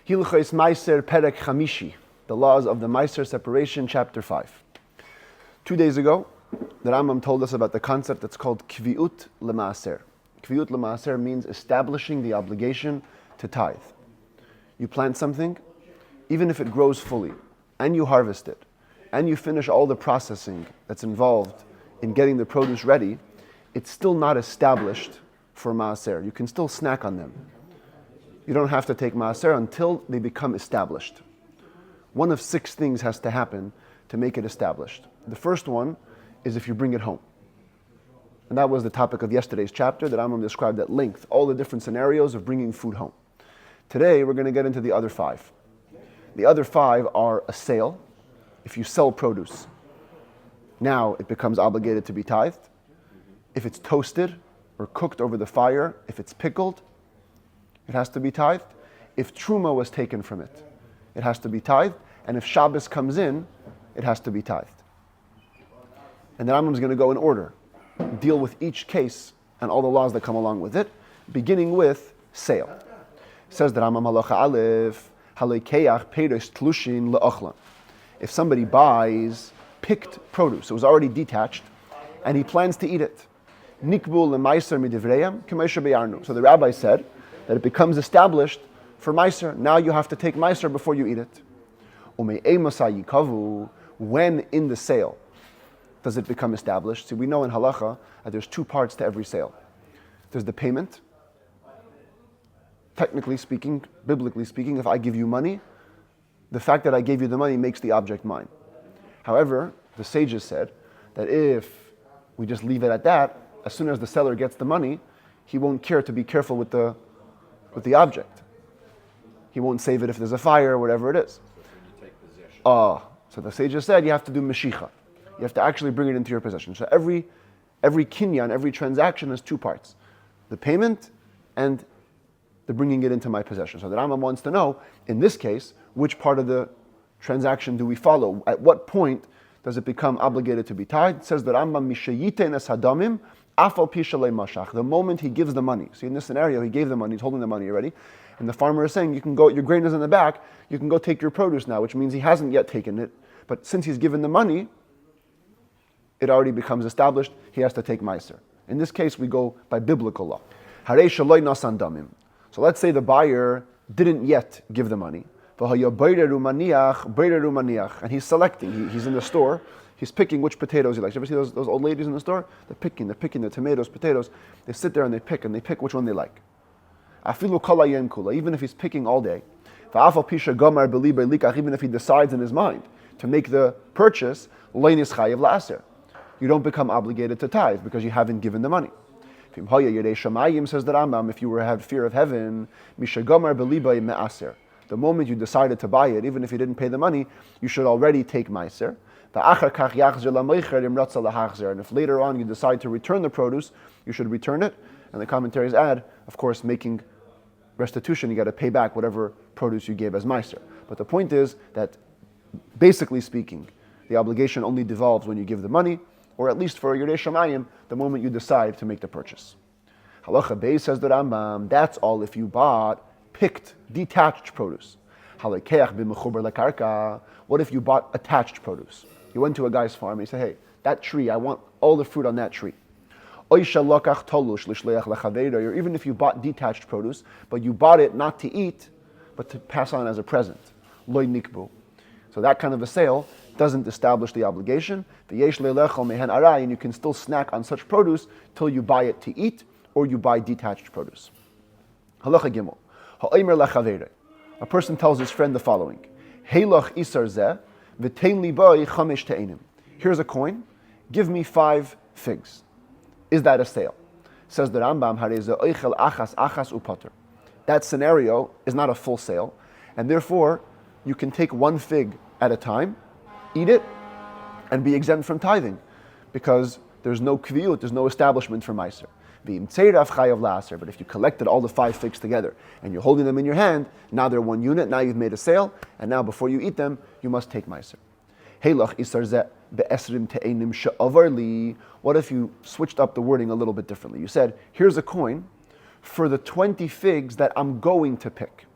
Hilchos Maaser Perek Chamishi, the laws of the Maaser separation, chapter 5. 2 days ago, the Rambam told us about the concept that's called Kviut Maaser. Kviut Maaser means establishing the obligation to tithe. You plant something, even if it grows fully, and you harvest it, and you finish all the processing that's involved in getting the produce ready, it's still not established for Maaser. You can still snack on them. You don't have to take Maaser until they become established. One of 6 things has to happen to make it established. The first one is if you bring it home. And that was the topic of yesterday's chapter that Rambam described at length, all the different scenarios of bringing food home. Today, we're going to get into the other 5. The other 5 are a sale. If you sell produce, now it becomes obligated to be tithed. If it's toasted or cooked over the fire, if it's pickled, it has to be tithed. If truma was taken from it, it has to be tithed. And if Shabbos comes in, it has to be tithed. And the Rambam is going to go in order, deal with each case and all the laws that come along with it, beginning with sale. Says the Rambam halacha aleph, halekeach peiros tlushin le'ochlan. If somebody buys picked produce, it was already detached, and he plans to eat it, nikbu le'maiser midivreim k'meisher beyarnu. So the rabbi said that it becomes established for Maaser. Now you have to take Maaser before you eat it. When in the sale does it become established? See, we know in halacha that there's 2 parts to every sale. There's the payment. Technically speaking, biblically speaking, if I give you money, the fact that I gave you the money makes the object mine. However, the sages said that if we just leave it at that, as soon as the seller gets the money, he won't care to be careful with the object. He won't save it if there's a fire or whatever it is. So the sages said you have to do meshicha. You have to actually bring it into your possession. So every kinyan, every transaction has 2 parts. The payment and the bringing it into my possession. So the Rambam wants to know, in this case, which part of the transaction do we follow? At what point does it become obligated to be tied? It says the Rambam, mishayiten es hadamim, afal pishalei mashach. The moment he gives the money. See, in this scenario, he gave the money, he's holding the money already. And the farmer is saying, you can go, your grain is in the back, you can go take your produce now, which means he hasn't yet taken it. But since he's given the money, it already becomes established, he has to take Maaser. In this case, we go by biblical law. Harei shaloi nasan damim. So let's say the buyer didn't yet give the money. And he's selecting, he's in the store, he's picking which potatoes he likes. You ever see those old ladies in the store? They're picking the tomatoes, potatoes. They sit there and they pick which one they like. Even if he's picking all day. Even if he decides in his mind to make the purchase, you don't become obligated to tithe because you haven't given the money. Says the Rambam, if you were to have fear of heaven, the moment you decided to buy it, even if you didn't pay the money, you should already take Maaser. And if later on you decide to return the produce, you should return it. And the commentaries add, of course, making restitution, you got to pay back whatever produce you gave as Maaser. But the point is that, basically speaking, the obligation only devolves when you give the money, or at least for Yerei Shamayim, the moment you decide to make the purchase. Halacha Beis, says the Rambam, that's all if you bought picked, detached produce. What if you bought attached produce? You went to a guy's farm and he said, hey, that tree, I want all the fruit on that tree. Or even if you bought detached produce, but you bought it not to eat, but to pass on as a present. So that kind of a sale doesn't establish the obligation. And you can still snack on such produce till you buy it to eat, or you buy detached produce. Halacha Gimel. A person tells his friend the following. Here's a coin, give me 5 figs. Is that a sale? Says the Rambam, that scenario is not a full sale, and therefore you can take 1 fig at a time, eat it, and be exempt from tithing, because there's no kviut, there's no establishment for Maaser. But if you collected all the 5 figs together and you're holding them in your hand, now they're 1 unit, now you've made a sale, and now before you eat them, you must take Maaser. What if you switched up the wording a little bit differently? You said, here's a coin for the 20 figs that I'm going to pick.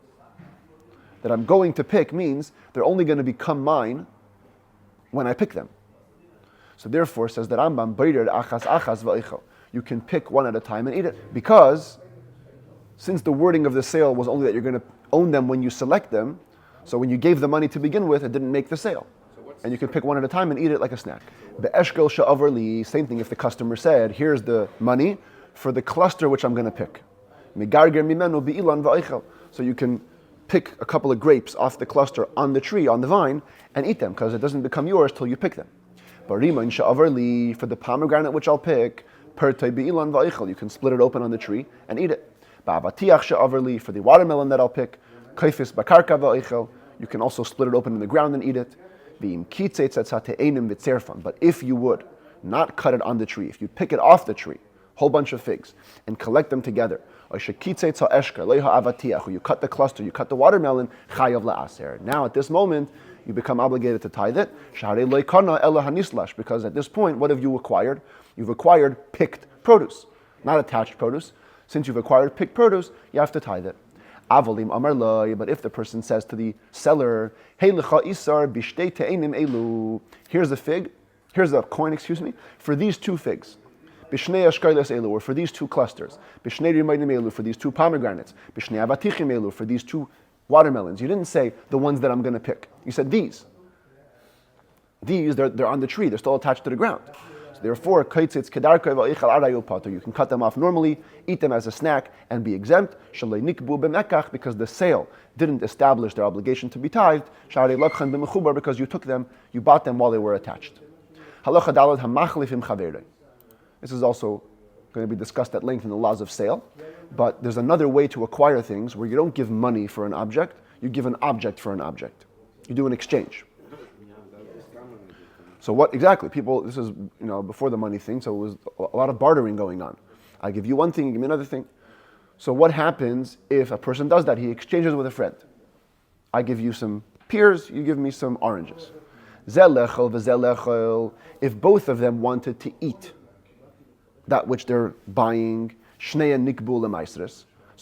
that I'm going to pick means they're only going to become mine when I pick them. So therefore, says the Rambam, you can pick one at a time and eat it. Because since the wording of the sale was only that you're going to own them when you select them, so when you gave the money to begin with, it didn't make the sale. And you can pick one at a time and eat it like a snack. Same thing if the customer said, here's the money for the cluster which I'm going to pick. So you can pick a couple of grapes off the cluster on the tree, on the vine, and eat them, because it doesn't become yours till you pick them. For the pomegranate which I'll pick, you can split it open on the tree and eat it. For the watermelon that I'll pick, you can also split it open in the ground and eat it. But if you would not cut it on the tree, if you pick it off the tree, whole bunch of figs, and collect them together, you cut the cluster, you cut the watermelon, now at this moment, you become obligated to tithe it, because at this point, what have you acquired? You've acquired picked produce, not attached produce. Since you've acquired picked produce, you have to tithe it. But if the person says to the seller, here's a fig, here's a coin, for these two figs, or for these two clusters, for these two pomegranates, for these two watermelons. You didn't say the ones that I'm going to pick. You said these. These, they're on the tree, they're still attached to the ground. So therefore, you can cut them off normally, eat them as a snack, and be exempt, because the sale didn't establish their obligation to be tithed, because you took them, you bought them while they were attached. This is also going to be discussed at length in the laws of sale, but there's another way to acquire things where you don't give money for an object, you give an object for an object. You do an exchange. So what exactly? People, this is before the money thing, so it was a lot of bartering going on. I give you one thing, you give me another thing. So what happens if a person does that? He exchanges with a friend. I give you some pears, you give me some oranges. If both of them wanted to eat that which they're buying, so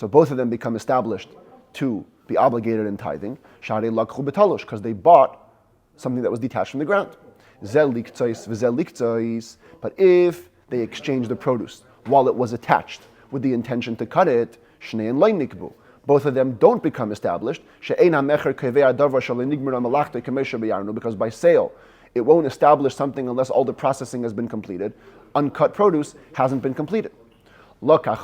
both of them become established to be obligated in tithing, because they bought something that was detached from the ground. But if they exchange the produce while it was attached with the intention to cut it, both of them don't become established, because by sale, it won't establish something unless all the processing has been completed. Uncut produce hasn't been completed. If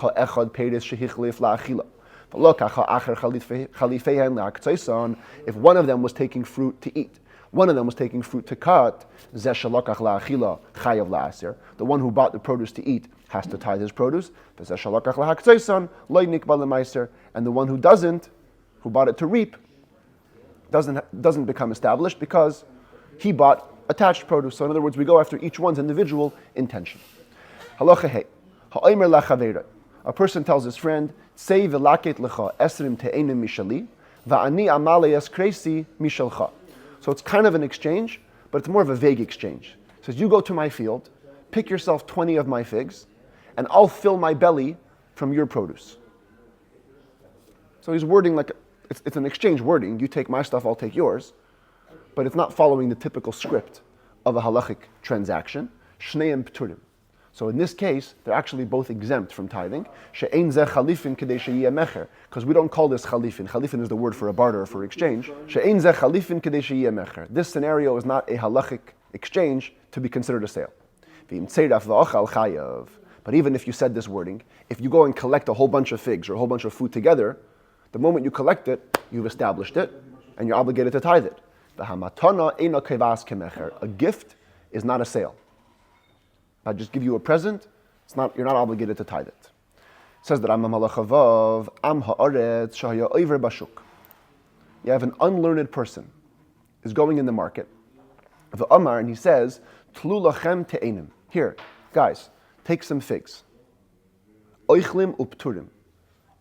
one of them was taking fruit to eat, one of them was taking fruit to cut, the one who bought the produce to eat has to tithe his produce, and the one who doesn't, who bought it to reap, doesn't become established because he bought attached produce. So in other words, we go after each one's individual intention. Halacha hey. A person tells his friend, "Say v'laket lecha esrim te'enim mishali, va'ani amaleyas kresi mishalcha." So it's kind of an exchange, but it's more of a vague exchange. It says, you go to my field, pick yourself 20 of my figs, and I'll fill my belly from your produce. So he's wording like, it's an exchange wording. You take my stuff, I'll take yours. But it's not following the typical script of a halachic transaction. Shneim pturim. So in this case, they're actually both exempt from tithing. She'ein zeh chalifin kedei sheyeh mecher. Because we don't call this chalifin. Chalifin is the word for a barter or for exchange. She'ein zeh chalifin kedei sheyeh mecher. This scenario is not a halachic exchange to be considered a sale. V'im tzeraf v'achal chayav. But even if you said this wording, if you go and collect a whole bunch of figs or a whole bunch of fruit together, the moment you collect it, you've established it, and you're obligated to tithe it. A gift is not a sale. I just give you a present, you're not obligated to tithe it. It says that you have an unlearned person is going in the market, and he says, here, guys, take some figs.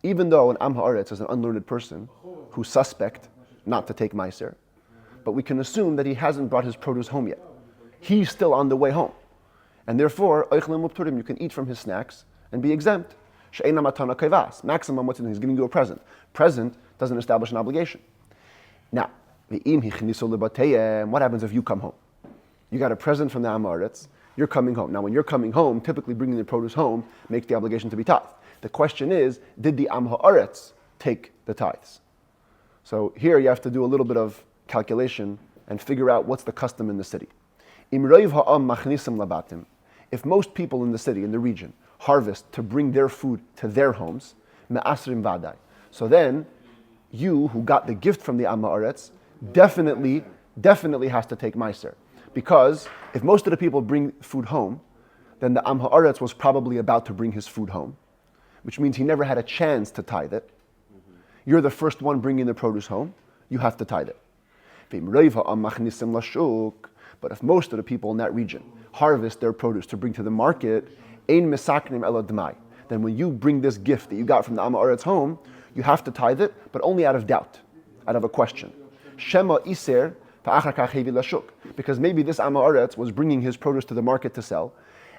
Even though an Am Haaretz is an unlearned person who's suspect not to take Maaser, but we can assume that he hasn't brought his produce home yet. He's still on the way home. And therefore, you can eat from his snacks and be exempt. Maximum, he's giving you a present. Present doesn't establish an obligation. Now, what happens if you come home? You got a present from the Amoritz, you're coming home. Now, when you're coming home, typically bringing the produce home makes the obligation to be tithed. The question is, did the Am Ha'aretz take the tithes? So here you have to do a little bit of calculation and figure out what's the custom in the city. If most people in the city, in the region, harvest to bring their food to their homes, so then you, who got the gift from the Am Ha'aretz, definitely has to take Maaser. Because if most of the people bring food home, then the Am Ha'aretz was probably about to bring his food home, which means he never had a chance to tithe it. You're the first one bringing the produce home, you have to tithe it. But if most of the people in that region harvest their produce to bring to the market, then when you bring this gift that you got from the Am Ha'aretz home, you have to tithe it, but only out of doubt, out of a question. Shema iser because maybe this Am Ha'aretz was bringing his produce to the market to sell,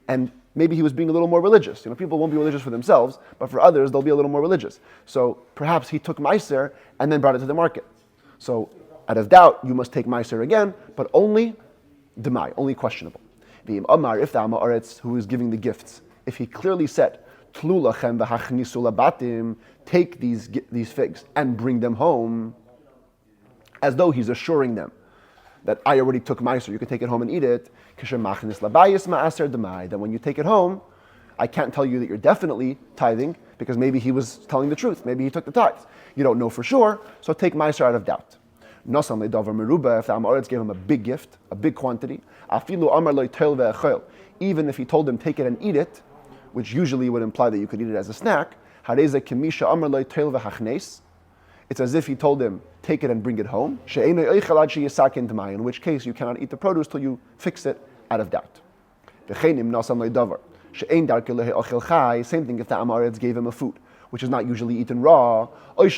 and maybe he was being a little more religious. People won't be religious for themselves, but for others, they'll be a little more religious. So perhaps he took Maaser and then brought it to the market. So out of doubt, you must take Maaser again, but only Demai, only questionable. If the Am Ha'aretz, who is giving the gifts, if he clearly said, take these figs and bring them home, as though he's assuring them that I already took Maaser, you can take it home and eat it. Then when you take it home, I can't tell you that you're definitely tithing, because maybe he was telling the truth, maybe he took the tithes. You don't know for sure, so take Maaser out of doubt. If the Am Ha'aretz gave him a big gift, a big quantity, even if he told him take it and eat it, which usually would imply that you could eat it as a snack, it's as if he told him, take it and bring it home, in which case you cannot eat the produce till you fix it out of doubt. Same thing if the Am Ha'aretz gave him a food which is not usually eaten raw, or he's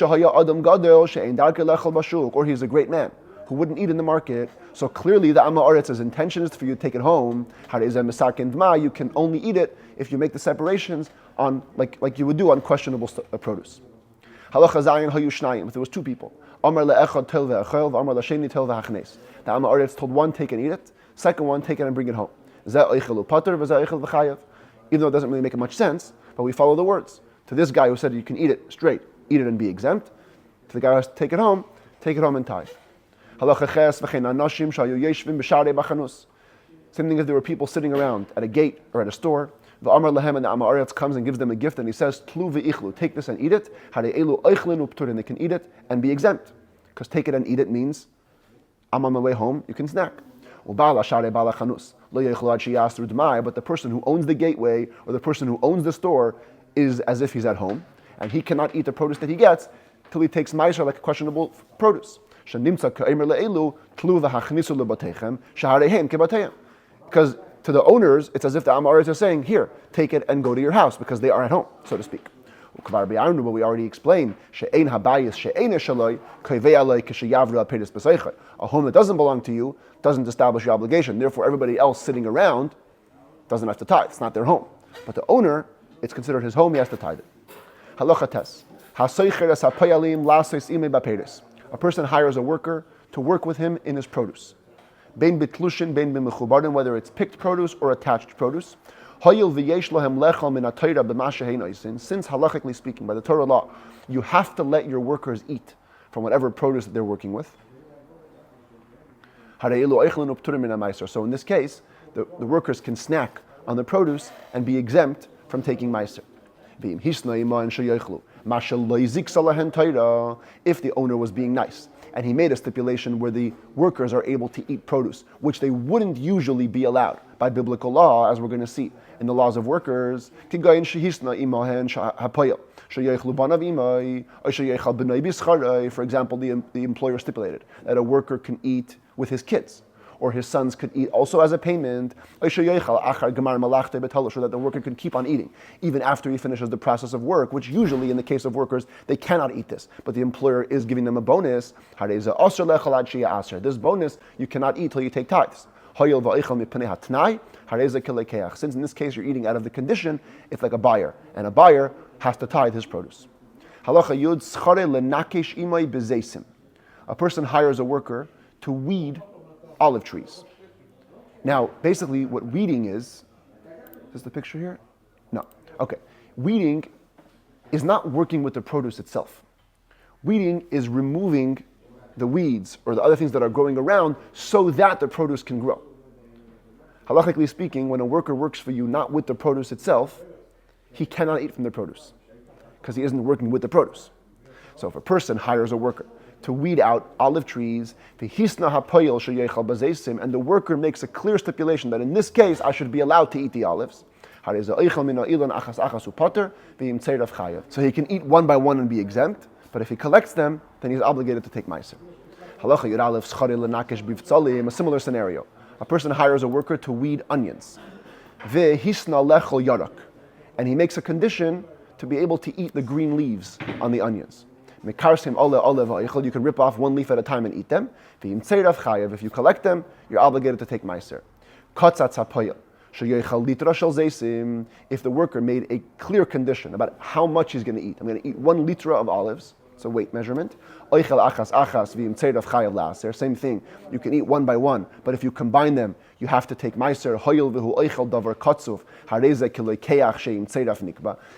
a great man who wouldn't eat in the market, so clearly the Am Ha'aretz's intention is for you to take it home. You can only eat it if you make the separations on like you would do on questionable produce. If there was two people, the Am Ha'aretz told one, take and eat it, second one, take it and bring it home. Even though it doesn't really make much sense, but we follow the words. To this guy who said you can eat it straight, eat it and be exempt, to the guy who has to take it home and tithe. Same thing if there were people sitting around at a gate or at a store, the Amar Lahem and the Am Ha'aretz comes and gives them a gift, and he says, Tlu v'ichlu, take this and eat it. And they can eat it and be exempt. Because take it and eat it means, I'm on my way home, you can snack. But the person who owns the gateway or the person who owns the store is as if he's at home, and he cannot eat the produce that he gets till he takes Maaser like a questionable produce. Because to the owners, it's as if the Am Ha'aretz is saying, here, take it and go to your house, because they are at home, so to speak. But we already explained, a home that doesn't belong to you doesn't establish your obligation. Therefore, everybody else sitting around doesn't have to tithe. It's not their home. But the owner, it's considered his home, he has to tithe it. Halacha tes. A person hires a worker to work with him in his produce. Bein bitlushin, bein b'mechubarim, whether it's picked produce or attached produce. Since halachically speaking, by the Torah law, you have to let your workers eat from whatever produce that they're working with. So in this case, the workers can snack on the produce and be exempt from taking Maaser. If the owner was being nice, and he made a stipulation where the workers are able to eat produce, which they wouldn't usually be allowed by biblical law, as we're going to see in the laws of workers. For example, the employer stipulated that a worker can eat with his kids, or his sons could eat also as a payment, so that the worker could keep on eating, even after he finishes the process of work, which usually in the case of workers, they cannot eat this, but the employer is giving them a bonus. This bonus you cannot eat till you take tithes. Since in this case you're eating out of the condition, it's like a buyer, and a buyer has to tithe his produce. A person hires a worker to weed olive trees. Now, basically what weeding is this the picture here? No. Okay. Weeding is not working with the produce itself. Weeding is removing the weeds or the other things that are growing around so that the produce can grow. Halachically speaking, when a worker works for you not with the produce itself, he cannot eat from the produce because he isn't working with the produce. So if a person hires a worker to weed out olive trees, and the worker makes a clear stipulation that in this case I should be allowed to eat the olives, so he can eat one by one and be exempt, but if he collects them, then he's obligated to take Maaser. A similar scenario. A person hires a worker to weed onions. And he makes a condition to be able to eat the green leaves on the onions. You can rip off one leaf at a time and eat them. If you collect them, you're obligated to take Maaser. If the worker made a clear condition about how much he's going to eat, I'm going to eat 1 liter of olives, it's a weight measurement. Same thing, you can eat one by one, but if you combine them, you have to take Maaser.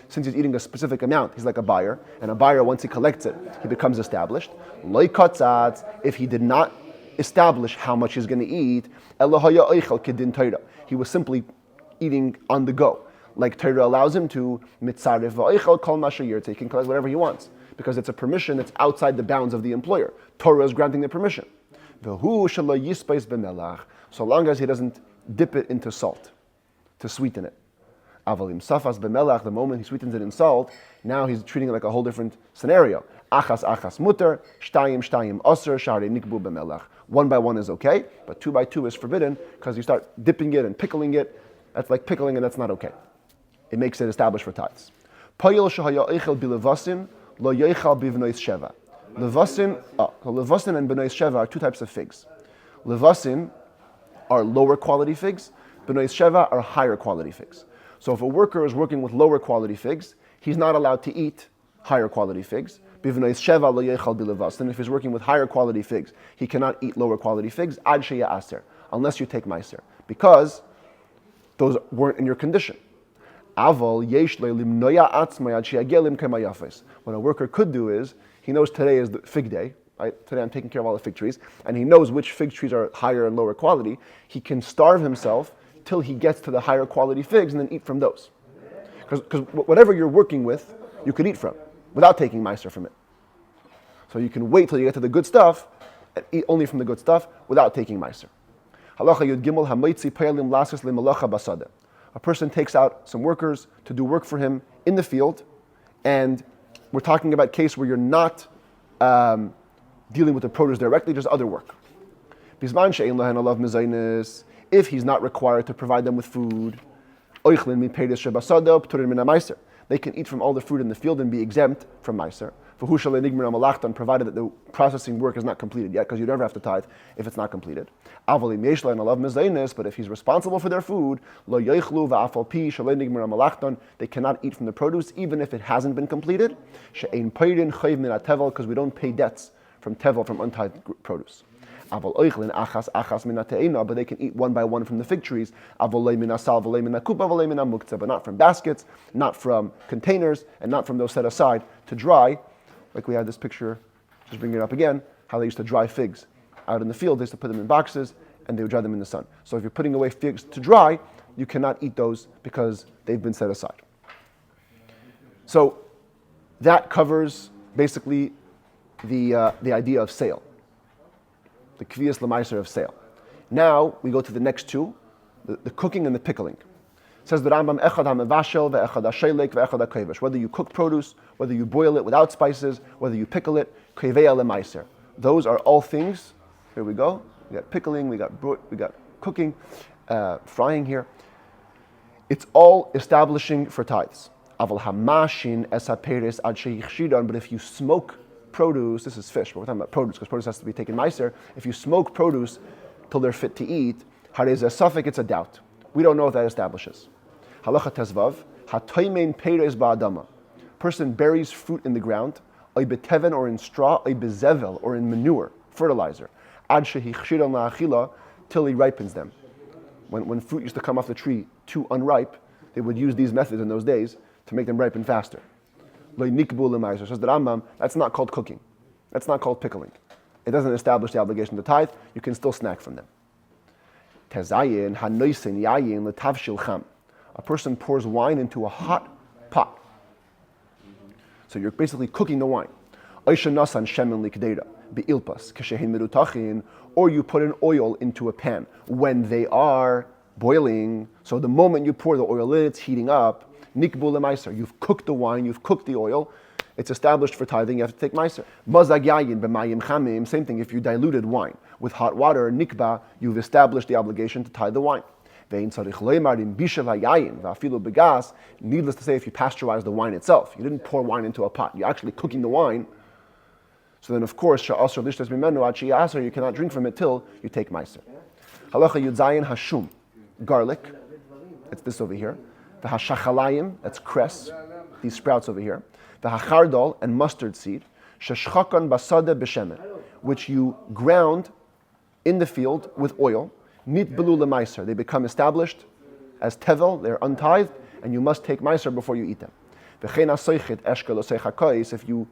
Since he's eating a specific amount, he's like a buyer, and a buyer, once he collects it, he becomes established. If he did not establish how much he's going to eat, he was simply eating on the go. Like Torah allows him to, he can collect whatever he wants, because it's a permission that's outside the bounds of the employer. Torah is granting the permission. So long as he doesn't dip it into salt to sweeten it. The moment he sweetens it in salt, now he's treating it like a whole different scenario. Mutter, nikbu 1 by 1 is okay, but 2 by 2 is forbidden because you start dipping it and pickling it. That's like pickling, and that's not okay. It makes it established for tithes. Levasin and b'nois sheva are 2 types of figs. Levasin are lower quality figs. B'nois sheva are higher quality figs. So if a worker is working with lower quality figs, he's not allowed to eat higher quality figs. B'nois sheva lo yechal b'levasin. If he's working with higher quality figs, he cannot eat lower quality figs. Ad sheya aser, unless you take Maaser, because those weren't in your condition. What a worker could do is, he knows today is the fig day, right? Today I'm taking care of all the fig trees, and he knows which fig trees are higher and lower quality. He can starve himself till he gets to the higher quality figs and then eat from those. Because whatever you're working with, you could eat from, without taking Maaser from it. So you can wait till you get to the good stuff, and eat only from the good stuff, without taking Maaser. A person takes out some workers to do work for him in the field, and we're talking about a case where you're not dealing with the produce directly, just other work. If he's not required to provide them with food, they can eat from all the fruit in the field and be exempt from Maaser. Provided that the processing work is not completed yet, because you never have to tithe if it's not completed. But if he's responsible for their food, they cannot eat from the produce even if it hasn't been completed, because we don't pay debts from tevel, from untithed produce. But they can eat one by one from the fig trees, but not from baskets, not from containers, and not from those set aside to dry. Like we had this picture, just bring it up again, how they used to dry figs out in the field. They used to put them in boxes and they would dry them in the sun. So if you're putting away figs to dry, you cannot eat those because they've been set aside. So that covers basically the idea of sale, the kviyas l'maiser of sale. Now we go to the next 2, the cooking and the pickling. Says the Rambam, echad ha-mevashel ve'echad ha-shelek ve'echad ha-kovesh. Whether you cook produce, whether you boil it without spices, whether you pickle it, koveya le-maiser. Those are all things. Here we go. We got pickling, we got cooking, frying here. It's all establishing for tithes. Aval hamashin es ha-peres ad sheyichshidan. But if you smoke produce, this is fish, but we're talking about produce because produce has to be taken Maaser. If you smoke produce till they're fit to eat, harez a suffix, it's a doubt. We don't know what that establishes. Halacha tezvav, hatoimein peres ba'adama. Person buries fruit in the ground, oy beteven or in straw, oy bezevel or in manure. fertilizer. Ad shehichshiran la'achila, till he ripens them. When fruit used to come off the tree too unripe, they would use these methods in those days to make them ripen faster. Lo nikbu l'maiser, says the Rambam, that's not called cooking. That's not called pickling. It doesn't establish the obligation to tithe. You can still snack from them. Tezayin hanoisin yayin l'tavshil cham. A person pours wine into a hot pot. So you're basically cooking the wine. Oisha nasan shemen likdeira beilpas keshehin merutachin, or you put an oil into a pan when they are boiling. So the moment you pour the oil in, it's heating up. Nikbu l'maiser. You've cooked the wine. You've cooked the oil. It's established for tithing. You have to take maiser. Mazag yayin b'mayim chamim. Same thing. If you diluted wine with hot water, nikba, you've established the obligation to tithe the wine. Needless to say, if you pasteurize the wine itself, you didn't pour wine into a pot. You're actually cooking the wine. So then, of course, you cannot drink from it till you take maiser. Halacha yudzayin hashum, garlic. It's this over here. The hashachalayim, that's cress. These sprouts over here. The hachardol and mustard seed. Sheshchakan basada b'shemen, which you ground in the field with oil. Nit belu lemaiser. They become established as tevel. They're untithed, and you must take maiser before you eat them. If you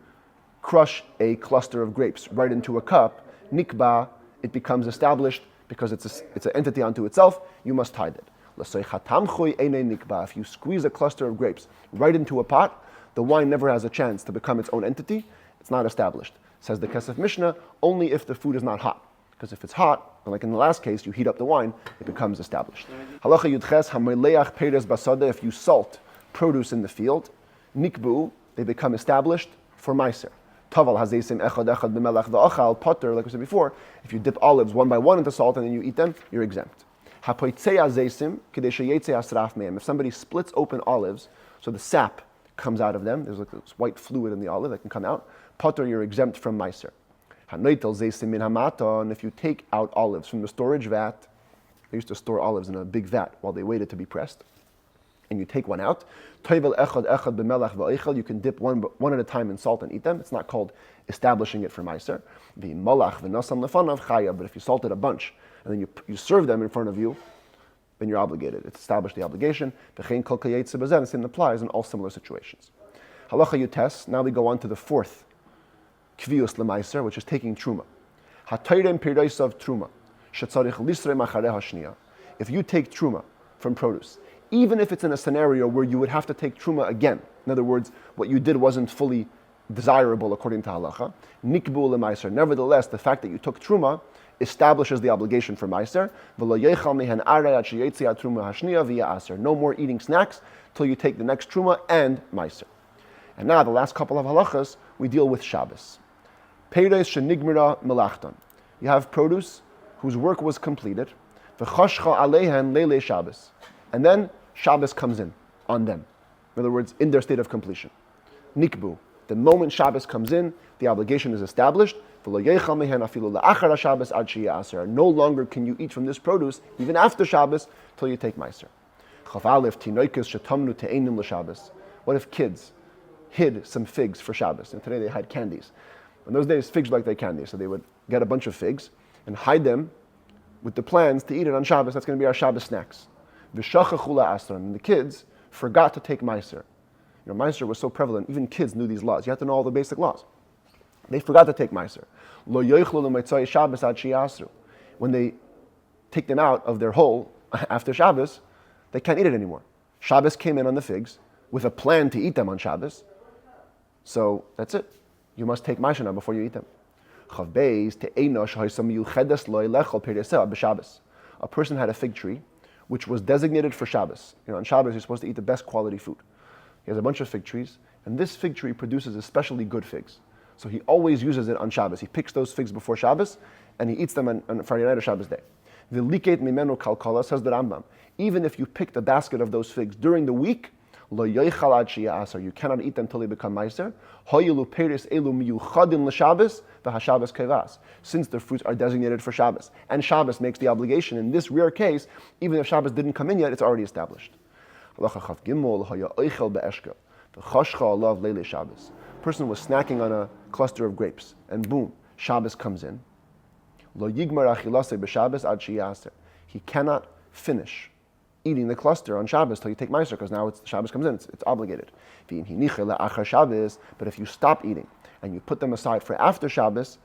crush a cluster of grapes right into a cup, nikba, it becomes established because it's an entity unto itself. You must tithe it. If you squeeze a cluster of grapes right into a pot, the wine never has a chance to become its own entity. It's not established. Says the Kesef Mishnah, only if the food is not hot. Because if it's hot, like in the last case, you heat up the wine, it becomes established. Halacha yudches hamayleach peiros basada. If you salt produce in the field, nikbu, they become established for maiser. Taval hazeisim echad echad b'melach v'achal potter. Like we said before, if you dip olives one by one into salt and then you eat them, you're exempt. Hapoitzei hazeisim kedei sheyetze asraf mehem. If somebody splits open olives, so the sap comes out of them, there's like this white fluid in the olive that can come out, potter, you're exempt from maiser. And if you take out olives from the storage vat, they used to store olives in a big vat while they waited to be pressed, and you take one out, you can dip one at a time in salt and eat them. It's not called establishing it for maiser. But if you salt it a bunch and then you serve them in front of you, then you're obligated. It's established the obligation. The same applies in all similar situations. Halacha yutes. Now we go on to the fourth kvius lemaiser, which is taking truma. Hatayrim piraisav truma. Shetzarich lisrei machareh hashniya. If you take truma from produce, even if it's in a scenario where you would have to take truma again, in other words, what you did wasn't fully desirable according to halacha, nikbu lemaiser. Nevertheless, the fact that you took truma establishes the obligation for maiser. No more eating snacks till you take the next truma and maiser. And now the last couple of halachas, we deal with Shabbos. Peiros shenigmira melachton. You have produce whose work was completed. V'chashcha aleihen leile Shabbos. And then Shabbos comes in on them. In other words, in their state of completion. Nikbu. The moment Shabbos comes in, the obligation is established. No longer can you eat from this produce, even after Shabbos, till you take Maaser. What if kids hid some figs for Shabbos? And today they hide candies. In those days, figs were like their candy. So they would get a bunch of figs and hide them with the plans to eat it on Shabbos. That's going to be our Shabbos snacks. And the kids forgot to take Maaser. You know, Maaser was so prevalent, even kids knew these laws. You have to know all the basic laws. They forgot to take Maaser. When they take them out of their hole after Shabbos, they can't eat it anymore. Shabbos came in on the figs with a plan to eat them on Shabbos. So that's it. You must take Maaser now before you eat them. A person had a fig tree which was designated for Shabbos. You know, on Shabbos you're supposed to eat the best quality food. He has a bunch of fig trees, and this fig tree produces especially good figs. So he always uses it on Shabbos. He picks those figs before Shabbos, and he eats them on Friday night or Shabbos day. V'liket mimenu kalkala, says the Rambam. Even if you picked a basket of those figs during the week, lo yoichal ad sheya'asar, you cannot eat them until they become maiser. Hoyelu peris elu miyuchadin l'Shabbos v'haShabbos kevas. Since the fruits are designated for Shabbos, and Shabbos makes the obligation. In this rare case, even if Shabbos didn't come in yet, it's already established. Halacha chaf gimel haya oichel be'eshka v'chashcha alav leile Shabbos. Person was snacking on a cluster of grapes, and boom, Shabbos comes in. Lo yigmar achilase b'Shabbos ad sheyaser. He cannot finish eating the cluster on Shabbos till you take Maaser, because now Shabbos comes in, it's obligated. But if you stop eating and you put them aside for after Shabbos,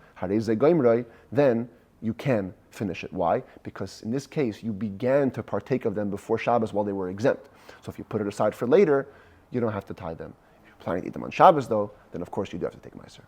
then you can finish it. Why? Because in this case, you began to partake of them before Shabbos while they were exempt. So if you put it aside for later, you don't have to tie them. If you're planning to eat them on Shabbos, though, then of course you do have to take Maaser.